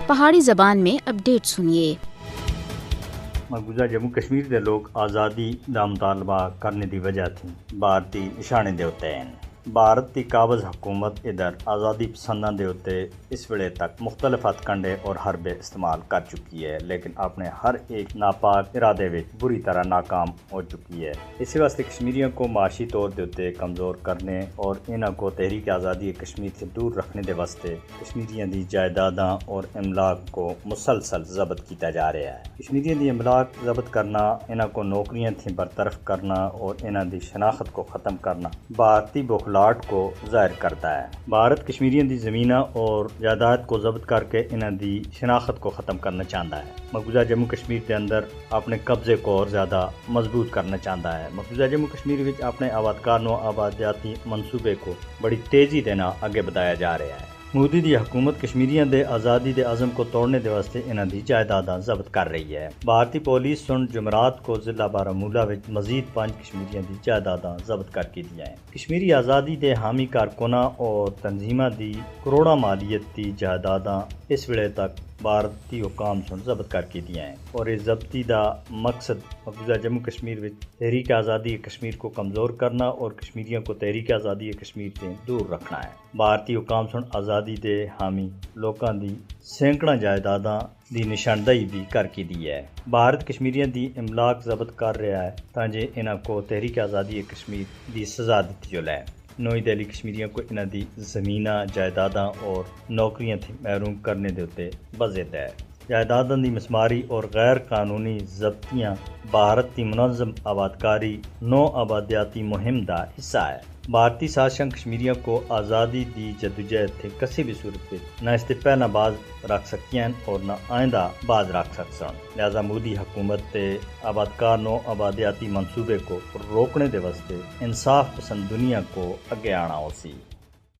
پہاڑی زبان میں اپڈیٹ سنیے۔ مقبوضہ جموں کشمیر دے لوگ آزادی دا مطالبہ کرنے دی وجہ تھی بھارتی نشانے دے ہوتے ہیں۔ بھارت کی قابض حکومت ادھر آزادی پسنداں دے ہوتے اس ویلے تک مختلف ہتھ کنڈے اور حربے استعمال کر چکی ہے، لیکن اپنے ہر ایک ناپاک ارادے وچ بری طرح ناکام ہو چکی ہے۔ اسی واسطے کشمیریوں کو معاشی طور دے ہوتے کمزور کرنے اور انہاں کو تحریک آزادی کشمیر سے دور رکھنے دے واسطے کشمیریوں دی جائیداداں اور املاک کو مسلسل ضبط کیتا جا رہا ہے۔ کشمیریوں دی املاک ضبط کرنا، انہاں کو نوکریاں تھی برطرف کرنا اور انہاں دی شناخت کو ختم کرنا بھارتی بخلاٹ کو ظاہر کرتا ہے۔ بھارت کشمیریوں دی زمینہ اور جائیداد کو ضبط کر کے انہاں دی شناخت کو ختم کرنا چاہتا ہے۔ مقبوضہ جموں کشمیر کے اندر اپنے قبضے کو اور زیادہ مضبوط کرنا چاہتا ہے۔ مقبوضہ جموں کشمیر وچ اپنے آبادکار نو آبادیاتی منصوبے کو بڑی تیزی دینا آگے بتایا جا رہا ہے۔ مودی دی حکومت کشمیریوں دے آزادی دے عزم کو توڑنے دے واسطے انہاں دی جائیداداں ضبط کر رہی ہے۔ بھارتی پولیس سن جمعرات کو ضلع بارہمولہ وچ مزید 5 کشمیریوں دی جائیداداں ضبط کر کے دیا ہیں۔ کشمیری آزادی دے حامی کارکناں اور تنظیماں دی کروڑاں مالیت دی جائیداداں اس ویلے تک بھارتی حکام سن ضبط کر کے دیا ہیں، اور اس ضبطی دا مقصد مقبوضہ جموں کشمیر وچ تحریک آزادی کشمیر کو کمزور کرنا اور کشمیریوں کو تحریک آزادی کشمیر سے دور رکھنا ہے۔ بھارتی حکام سن آزادی دے حامی لوکاں دی سینکڑاں جائیداداں دی نشاندہی بھی کر کے دی ہے۔ بھارت کشمیریوں دی املاک ضبط کر رہا ہے تاکہ انہاں کو تحریک آزادی کشمیر دی سزا دتی جلے۔ نوئی دہلی کشمیریوں کو انہاں دی زمینہ جائیداداں اور نوکریاں تھی محروم کرنے دے ہوتے بزد ہے۔ جائیداداں دی مسماری اور غیر قانونی ضبطیاں بھارت کی منظم آبادکاری نو آبادیاتی مہم دا حصہ ہے۔ بھارتی سازشاں کشمیریوں کو آزادی دی جدوجہد تھے کسی بھی صورت میں نہ اس سے پہلا باز رکھ سکیاں اور نہ آئندہ باز رکھ سکسن، لہذا مودی حکومت تے آبادکار نو آبادیاتی منصوبے کو روکنے دے واسطے انصاف پسند دنیا کو اگے آنا ہو سی۔